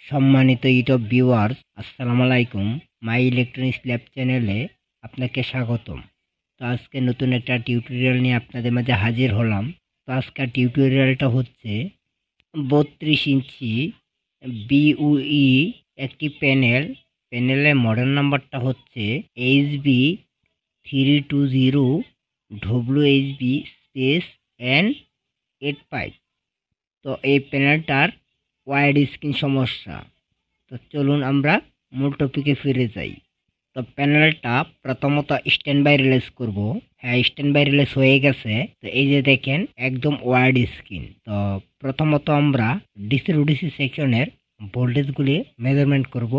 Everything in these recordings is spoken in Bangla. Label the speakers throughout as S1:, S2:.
S1: সম্মানিত ইউটিউব ভিউয়ার্স, আসসালামু আলাইকুম। মাই ইলেকট্রনিক্স ল্যাব চ্যানেলে আপনাকে স্বাগতম। তো আজকে নতুন একটা টিউটোরিয়াল নিয়ে আপনাদের মাঝে হাজির হলাম। তো আজকের টিউটোরিয়ালটা হচ্ছে 32 ইঞ্চি বিউই একটি প্যানেলের মডেল নাম্বারটা হচ্ছে HB320 WHB স্পেস N85। তো এই প্যানেলটার ওয়াইড স্ক্রিন সমস্যা। তো চলুন আমরা মূল টপিকে ফিরে যাই। তো প্যানেলটা প্রথমত স্ট্যান্ড বাই রিলিজ করব। হ্যাঁ, স্ট্যান্ড বাই রিলিজ হয়ে গেছে। তো এই যে দেখেন একদম ওয়াইড স্ক্রিন। তো প্রথমত আমরা ডিসি টু ডিসি সেকশনের ভোল্টেজগুলি মেজারমেন্ট করব।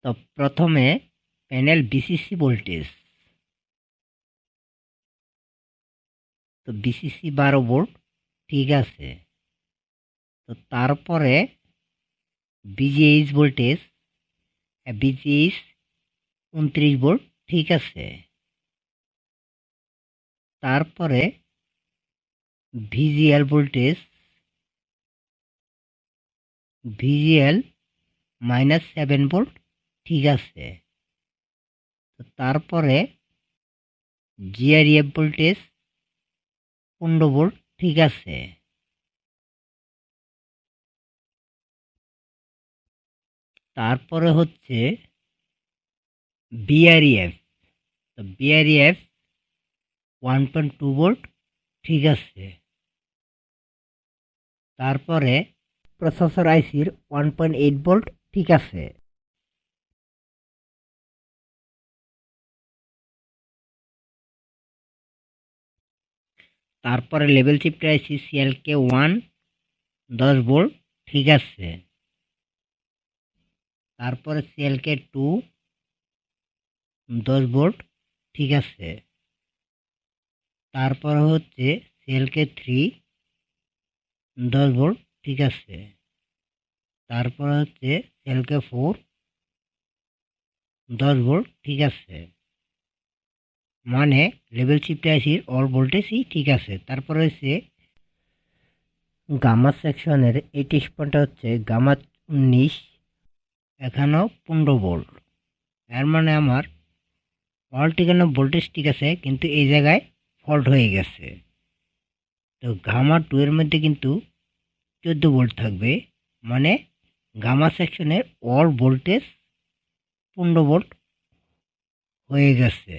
S1: তো প্রথমে প্যানেল বিসিসি ভোল্টেজ। তো বিসিসি 12 ভোল্ট, ঠিক আছে। তো তারপরে বিজিএইচ ভোল্টেজ, বিজিএইচ 29 ভোল্ট, ঠিক আছে। তারপরে ভিজিএল ভোল্টেজ, ভিজিএল -7 ভোল্ট, ঠিক আছে। তো তারপরে জিআরইএফ ভোল্টেজ 15 ভোল্ট, ঠিক আছে। তারপরে হচ্ছে বিআরইএফ। তো বিআরইএফ 1.2 ভোল্ট, ঠিক আছে। তারপরে প্রসেসর আইসির 1.8 ভোল্ট, ঠিক আছে। তারপরে লেভেল শিফটার আইসি সিএলকে 1 10 ভোল্ট, ঠিক আছে। তারপরে সিএলকে 2 10 ভোল্ট, ঠিক আছে। তারপরে হচ্ছে সিএলকে 3 10 ভোল্ট, ঠিক আছে। তারপরে হচ্ছে সিএলকে 4 10 ভোল্ট, ঠিক আছে। মানে লেভেল শিফটে আইসির অল ভোল্টেজই ঠিক আছে। তারপরে হচ্ছে গামা সেকশনের এই টিস্পনটা হচ্ছে গামা 19, এখানেও 15 ভোল্ট। এর মানে আমার অল ঠিকানা ভোল্টেজ ঠিক আছে, কিন্তু এই জায়গায় ফল্ট হয়ে গেছে। তো গামা 2 এর মধ্যে কিন্তু 14 ভোল্ট থাকবে, মানে গামা সেকশনের অল ভোল্টেজ 15 ভোল্ট হয়ে গেছে।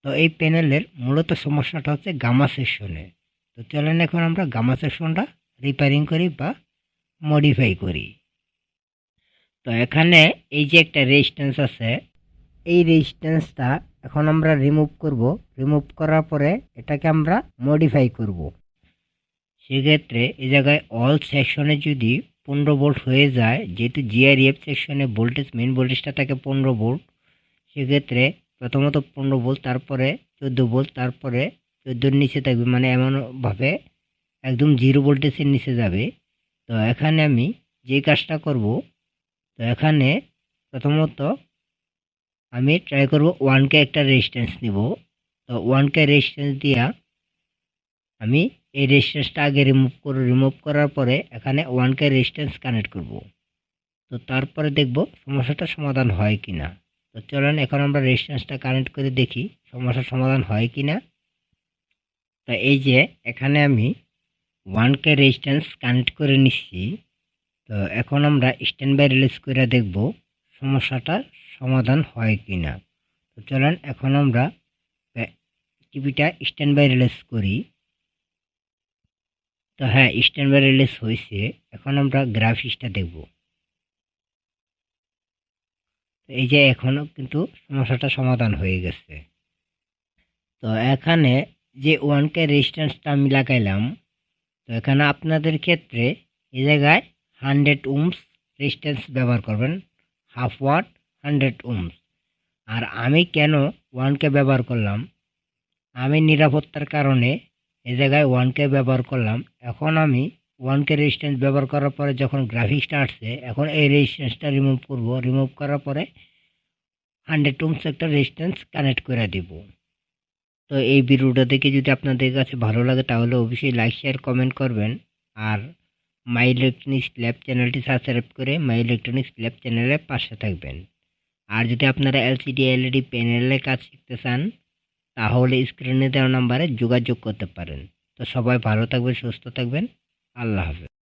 S1: তো এই প্যানেলের মূলত সমস্যাটা হচ্ছে গামা সেকশনে। তো চলেন এখন আমরা গামা সেকশনটা রিপেয়ারিং করি বা মডিফাই করি। তো এখানে এই যে একটা রেজিস্ট্যান্স আছে, এই রেজিস্ট্যান্সটা এখন আমরা রিমুভ করব। রিমুভ করার পরে এটাকে আমরা মডিফাই করব। সেক্ষেত্রে এই জায়গায় অল সেকশনে যদি 15 ভোল্ট হয়ে যায়, যেহেতু জিআরইএফ সেকশনে ভোল্টেজ মেন ভোল্টেজটা থাকে 15 ভোল্ট, সেক্ষেত্রে প্রথমত 15 ভোল্ট, তারপরে 14 ভোল্ট, তারপরে 14-র নিচে থাকবে, মানে এমনভাবে একদম 0 ভোল্টেজের নিচে যাবে। তো এখানে আমি যে কাজটা করব, তো এখানে প্রথমত আমি ট্রাই করব 1K একটা রেজিস্ট্যান্স নিব। তো 1K রেজিস্ট্যান্স দিয়া আমি এই রেজিস্ট্যান্সটা আগে রিমুভ করার পরে এখানে 1K রেজিস্ট্যান্স কানেক্ট করব। তো তারপরে দেখব সমস্যাটা সমাধান হয় কিনা। তো চলেন এখন আমরা রেজিস্ট্যান্সটা কানেক্ট করে দেখি সমস্যার সমাধান হয় কিনা। তো এই যে এখানে আমি 1K রেজিস্ট্যান্স কানেক্ট করে নিচ্ছি। তো এখন আমরা স্ট্যান্ড বাই রিলিজ করে দেখব সমস্যাটা সমাধান হয় কিনা। তো চলেন এখন আমরা টিভিটা স্ট্যান্ড বাই রিলিজ করি। তো হ্যাঁ, স্ট্যান্ড বাই রিলিজ হয়েছে। এখন আমরা গ্রাফিক্সটা দেখব। এই যে এখনও কিন্তু সমস্যাটা সমাধান হয়ে গেছে। তো এখানে যে 1K রেজিস্ট্যান্সটা আমি লাগাইলাম, তো এখানে আপনাদের ক্ষেত্রে এই জায়গায় 100 ওহমস রেজিস্ট্যান্স ব্যবহার করবেন, হাফ ওয়াট 100 ওহমস। আর আমি কেন 1K ব্যবহার করলাম, আমি নিরাপত্তার কারণে এই জায়গায় 1K ব্যবহার করলাম। এখন আমি 1K রেজিস্ট্যান্স ব্যবহার করার পরে যখন গ্রাফিক্সটা আসছে, এখন এই রেজিস্ট্যান্সটা রিমুভ করব। রিমুভ করার পরে 100 ওহমস একটা রেজিস্ট্যান্স কানেক্ট করে দিব। তো এই ভিডিওটা দেখে যদি আপনাদের কাছে ভালো লাগে তাহলে অবশ্যই লাইক শেয়ার কমেন্ট করবেন। আর মাই ইলেকট্রনিক্স ল্যাব চ্যানেলটি সাবস্ক্রাইব করে মাই ইলেকট্রনিক্স ল্যাব চ্যানেলের পাশে থাকবেন। আর যদি আপনারা এলসিডি এলইডি প্যানেলের কাজ শিখতে চান তাহলে স্ক্রিনে দেওয়া নাম্বারে যোগাযোগ করতে পারেন। তো সবাই ভালো থাকবেন, সুস্থ থাকবেন। আল্লাহ হাফেজ।